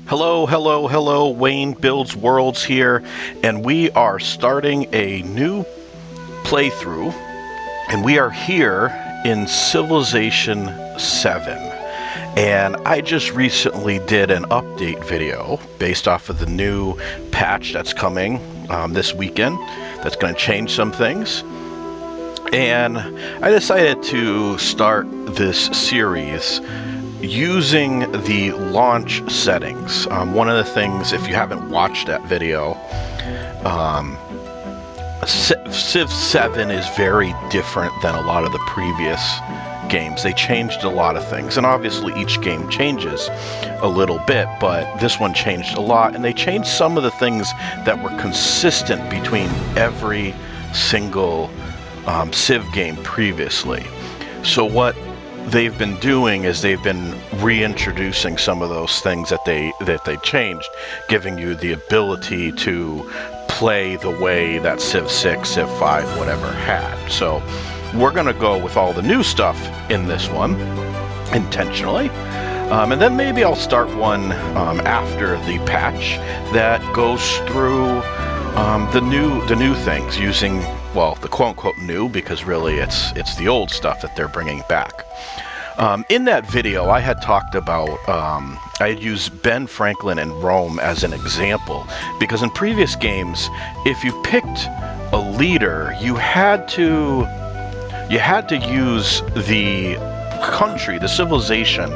Hello, hello, hello, Wayne Builds Worlds here, and we are starting a new playthrough, and we are here in Civilization VII. And I just recently did an update video based off of the new patch that's coming this weekend that's going to change some things. And I decided to start this series using the launch settings. One of the things, if you haven't watched that video, Civ 7 is very different than a lot of the previous games. They changed a lot of things, and obviously each game changes a little bit, but this one changed a lot, and they changed some of the things that were consistent between every single Civ game previously. So what they've been doing is they've been reintroducing some of those things that they changed, giving you the ability to play the way that Civ 6, Civ 5, whatever had. So we're going to go with all the new stuff in this one, intentionally. And then maybe I'll start one after the patch that goes through the new things using, well, the quote-unquote new, because really it's the old stuff that they're bringing back. In that video, I had talked about, I had used Ben Franklin and Rome as an example, because in previous games, if you picked a leader, you had to use the country, the civilization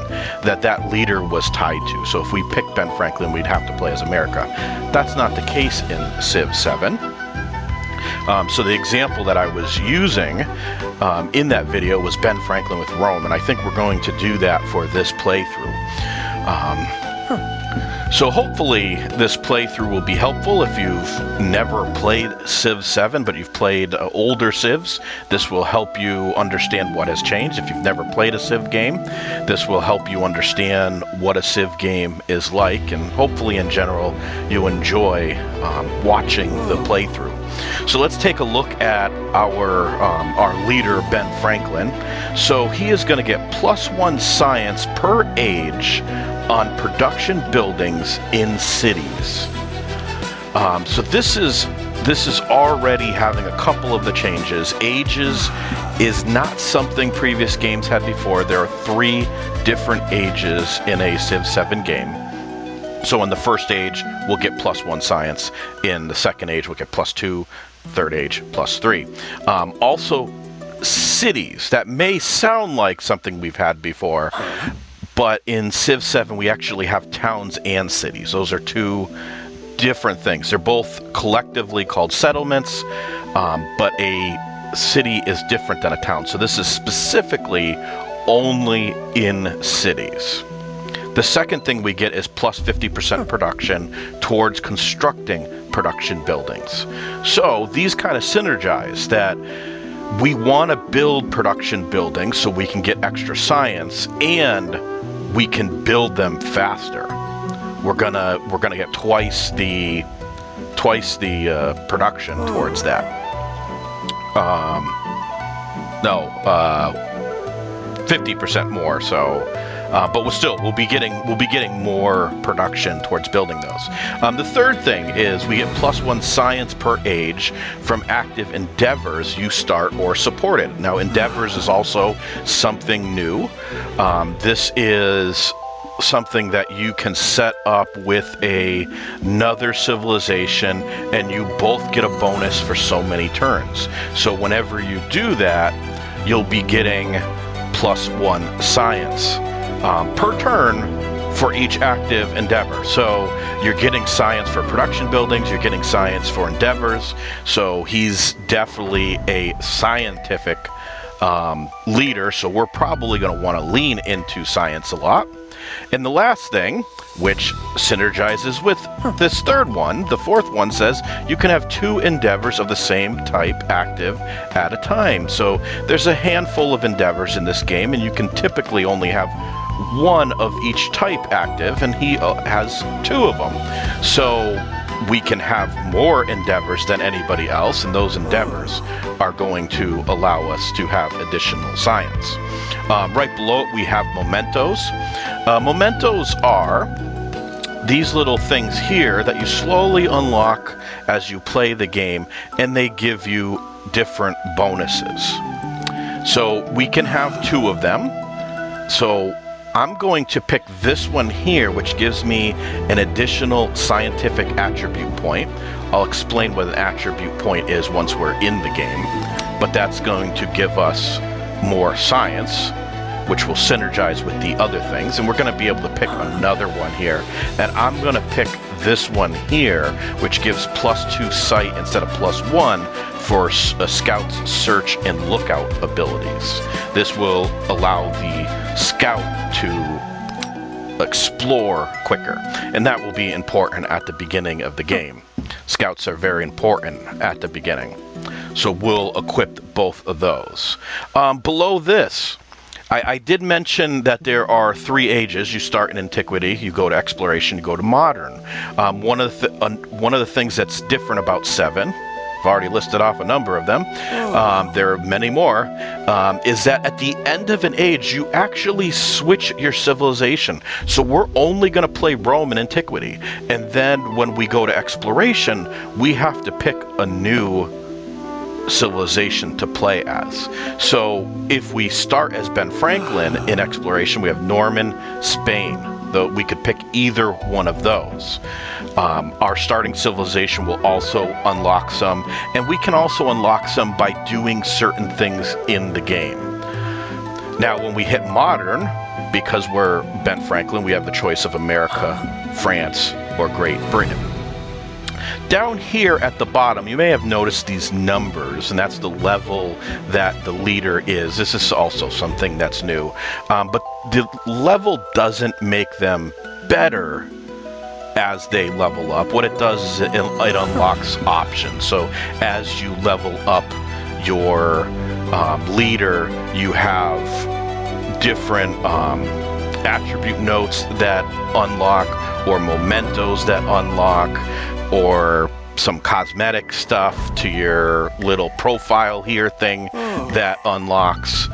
that leader was tied to. So if we picked Ben Franklin, we'd have to play as America. That's not the case in Civ 7. So the example that I was using in that video was Ben Franklin with Rome, and I think we're going to do that for this playthrough. So hopefully this playthrough will be helpful if you've never played Civ 7, but you've played older Civs. This will help you understand what has changed. If you've never played a Civ game, this will help you understand what a Civ game is like, and hopefully in general you enjoy watching the playthrough. So let's take a look at our leader, Ben Franklin. So he is going to get +1 science per age on production buildings in cities. So this is already having a couple of the changes. Ages is not something previous games had before. There are 3 different ages in a Civ 7 game. So in the first age, we'll get +1 science. In the second age, we'll get +2. Third age, +3. Also, cities. That may sound like something we've had before, but in Civ 7, we actually have towns and cities. Those are 2 different things. They're both collectively called settlements, but a city is different than a town. So this is specifically only in cities. The second thing we get is +50% production towards constructing production buildings. So these kind of synergize that we want to build production buildings so we can get extra science and we can build them faster. We're gonna get twice the production towards that. 50% more. So. But we'll be getting more production towards building those. The third thing is we get +1 science per age from active endeavors you start or supported. Now, endeavors is also something new. This is something that you can set up with another civilization, and you both get a bonus for so many turns. So whenever you do that, you'll be getting +1 science per turn for each active endeavor. So you're getting science for production buildings, you're getting science for endeavors. So he's definitely a scientific leader, so we're probably going to want to lean into science a lot. And the last thing, which synergizes with this third one, the fourth one, says you can have 2 endeavors of the same type active at a time. So there's a handful of endeavors in this game, and you can typically only have 1 of each type active, and he has 2 of them. So we can have more endeavors than anybody else, and those endeavors are going to allow us to have additional science. Right below it, we have mementos. Mementos are these little things here that you slowly unlock as you play the game, and they give you different bonuses. So we can have 2 of them. So I'm going to pick this one here, which gives me an additional scientific attribute point. I'll explain what an attribute point is once we're in the game, but that's going to give us more science, which will synergize with the other things, and we're going to be able to pick another one here. And I'm going to pick this one here, which gives +2 sight instead of +1 for a scout's search and lookout abilities. This will allow the scout to explore quicker, and that will be important at the beginning of the game. Scouts are very important at the beginning, so we'll equip both of those. Below this, I did mention that there are 3 ages. You start in Antiquity, you go to Exploration, you go to Modern. One of the things that's different about 7, I've already listed off a number of them, there are many more, is that at the end of an age, you actually switch your civilization. So we're only going to play Rome in Antiquity. And then when we go to Exploration, we have to pick a new civilization to play as. So if we start as Ben Franklin in Exploration, we have Norman, Spain, though we could pick either one of those. Our starting civilization will also unlock some, and we can also unlock some by doing certain things in the game. Now when we hit Modern, because we're Ben Franklin, we have the choice of America, France, or Great Britain. Down here at the bottom, you may have noticed these numbers, and that's the level that the leader is. This is also something that's new. But the level doesn't make them better as they level up. What it does is it unlocks options. So as you level up your leader, you have different attribute notes that unlock, or mementos that unlock, or some cosmetic stuff to your little profile here thing that unlocks.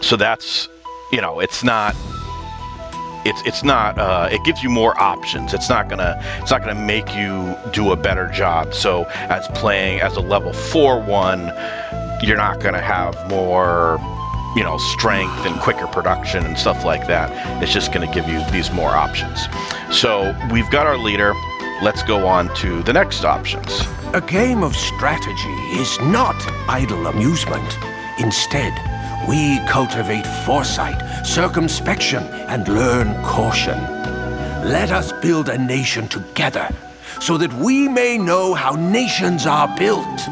So that's, it gives you more options. It's not gonna make you do a better job. So as playing as a level 4 one, you're not gonna have more, strength and quicker production and stuff like that. It's just going to give you these more options. So we've got our leader. Let's go on to the next options. A game of strategy is not idle amusement. Instead, we cultivate foresight, circumspection, and learn caution. Let us build a nation together so that we may know how nations are built.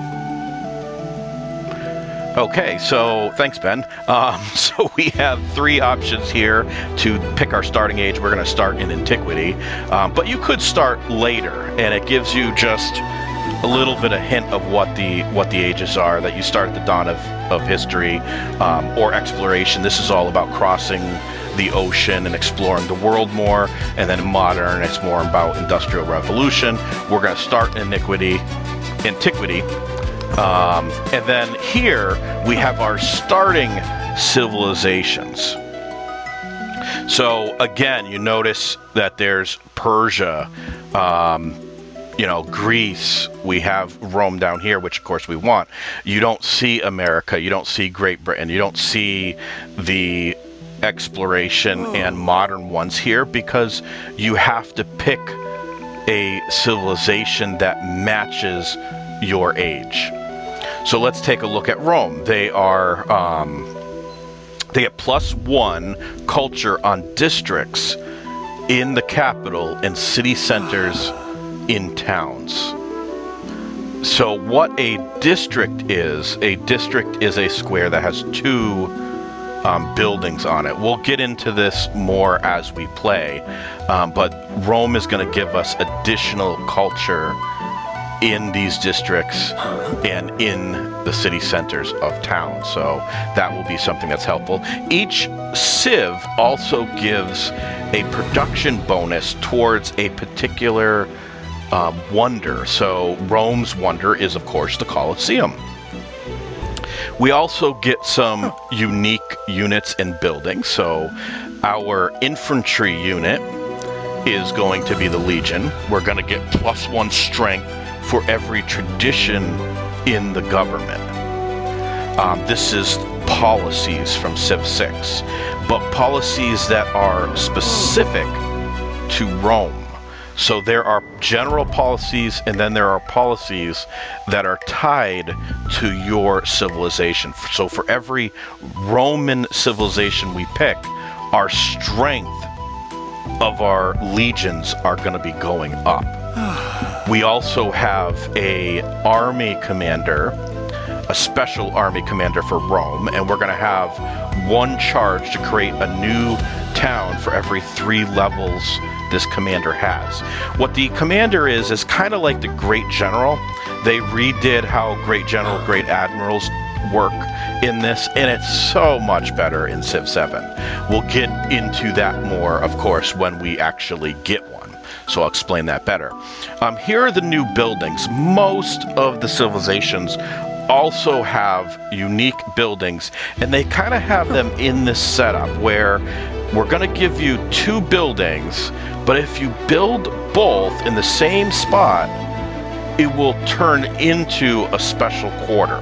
Okay, so thanks, Ben. So we have 3 options here to pick our starting age. We're going to start in Antiquity, but you could start later, and it gives you just a little bit of hint of what the ages are. That you start at the dawn of history, or Exploration. This is all about crossing the ocean and exploring the world more. And then Modern, it's more about Industrial Revolution. We're going to start in Antiquity. And then here we have our starting civilizations. So again, you notice that there's Persia, Greece. We have Rome down here, which of course we want. You don't see America. You don't see Great Britain. You don't see the Exploration and Modern ones here, because you have to pick a civilization that matches your age. So let's take a look at Rome. They are they get +1 culture on districts in the capital and city centers in towns. So what a district is a square that has 2 buildings on it. We'll get into this more as we play, but Rome is going to give us additional culture in these districts and in the city centers of town. So that will be something that's helpful. Each civ also gives a production bonus towards a particular wonder. So Rome's wonder is, of course, the Colosseum. We also get some unique units and buildings. So our infantry unit is going to be the Legion. We're going to get +1 strength for every tradition in the government. This is policies from Civ 6, but policies that are specific to Rome. So there are general policies, and then there are policies that are tied to your civilization. So for every Roman civilization we pick, our strength of our legions are going to be going up. We also have a army commander, a special army commander for Rome, and we're going to have 1 charge to create a new town for every 3 levels this commander has. What the commander is kind of like the Great General. They redid how Great General, Great Admirals work in this, and it's so much better in Civ 7. We'll get into that more, of course, when we actually get one. So I'll explain that better. Here are the new buildings. Most of the civilizations also have unique buildings, and they kind of have them in this setup where we're going to give you 2 buildings, but if you build both in the same spot, it will turn into a special quarter.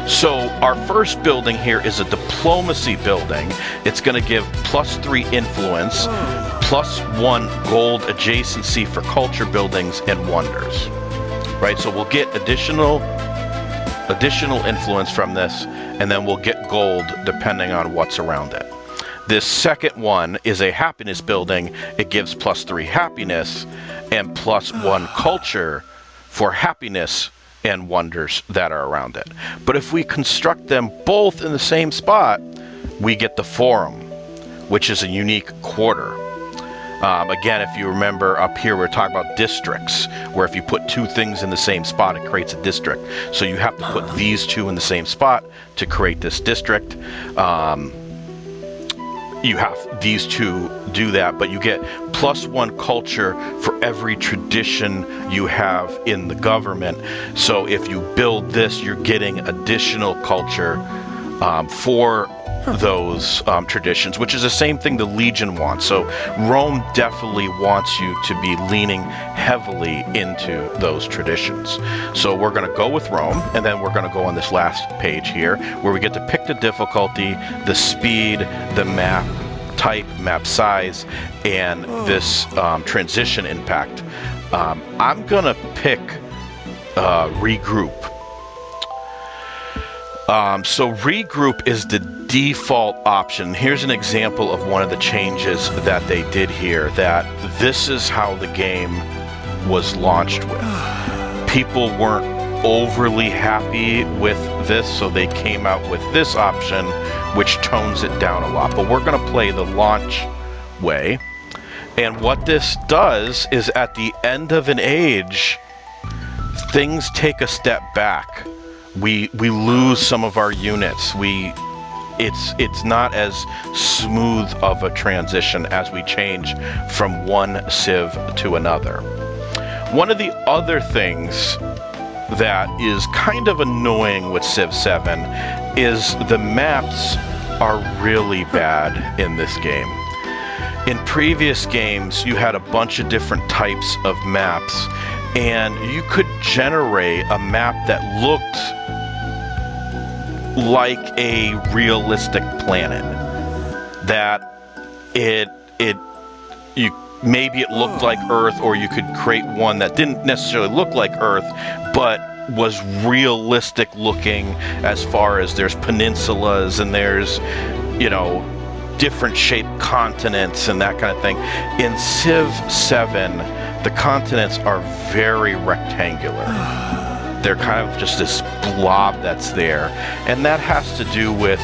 So our first building here is a diplomacy building. It's going to give +3 influence, +1 gold adjacency for culture buildings and wonders. Right, so we'll get additional influence from this, and then we'll get gold depending on what's around it. This second one is a happiness building. It gives +3 happiness and +1 culture for happiness and wonders that are around it. But if we construct them both in the same spot, we get the forum, which is a unique quarter. Again, if you remember up here, we're talking about districts, where if you put 2 things in the same spot, it creates a district. So you have to put these 2 in the same spot to create this district. You have these 2 do that, but you get +1 culture for every tradition you have in the government. So if you build this, you're getting additional culture for those traditions, which is the same thing the Legion wants. So Rome definitely wants you to be leaning heavily into those traditions. So we're going to go with Rome, and then we're going to go on this last page here, where we get to pick the difficulty, the speed, the map type, map size, and this transition impact. I'm going to pick regroup. So regroup is the default option. Here's an example of one of the changes that they did here, that this is how the game was launched with. People weren't overly happy with this, so they came out with this option, which tones it down a lot. But we're going to play the launch way. And what this does is at the end of an age, things take a step back. We lose some of our units. It's not as smooth of a transition as we change from one civ to another. One of the other things that is kind of annoying with Civ 7 is the maps are really bad in this game. In previous games, you had a bunch of different types of maps, and you could generate a map that looked like a realistic planet. That maybe it looked like Earth, or you could create one that didn't necessarily look like Earth, but was realistic looking as far as there's peninsulas and there's, different shaped continents and that kind of thing. In Civ 7, the continents are very rectangular. They're kind of just this blob that's there. And that has to do with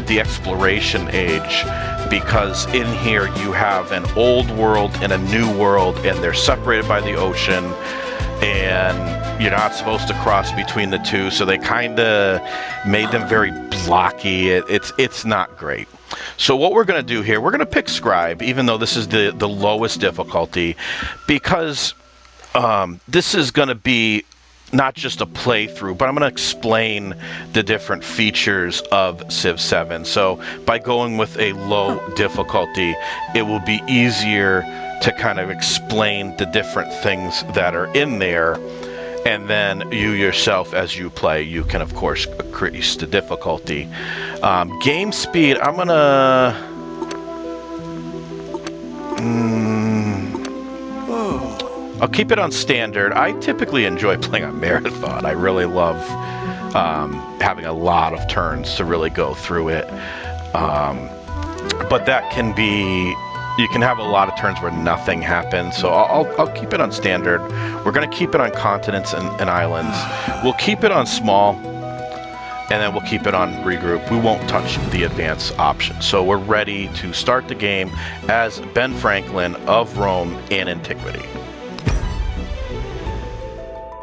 the exploration age, because in here you have an old world and a new world, and they're separated by the ocean, and you're not supposed to cross between the two, so they kind of made them very blocky. It's not great. So what we're going to do here, we're going to pick Scribe, even though this is the lowest difficulty, because this is going to be not just a playthrough, but I'm going to explain the different features of Civ 7. So by going with a low difficulty, it will be easier to kind of explain the different things that are in there. And then you yourself, as you play, you can, of course, increase the difficulty. Game speed, I'm going to... I'll keep it on standard. I typically enjoy playing on marathon. I really love having a lot of turns to really go through it. But that can be... You can have a lot of turns where nothing happens, so I'll keep it on standard. We're going to keep it on continents and islands. We'll keep it on small, and then we'll keep it on regroup. We won't touch the advanced option. So we're ready to start the game as Ben Franklin of Rome in Antiquity.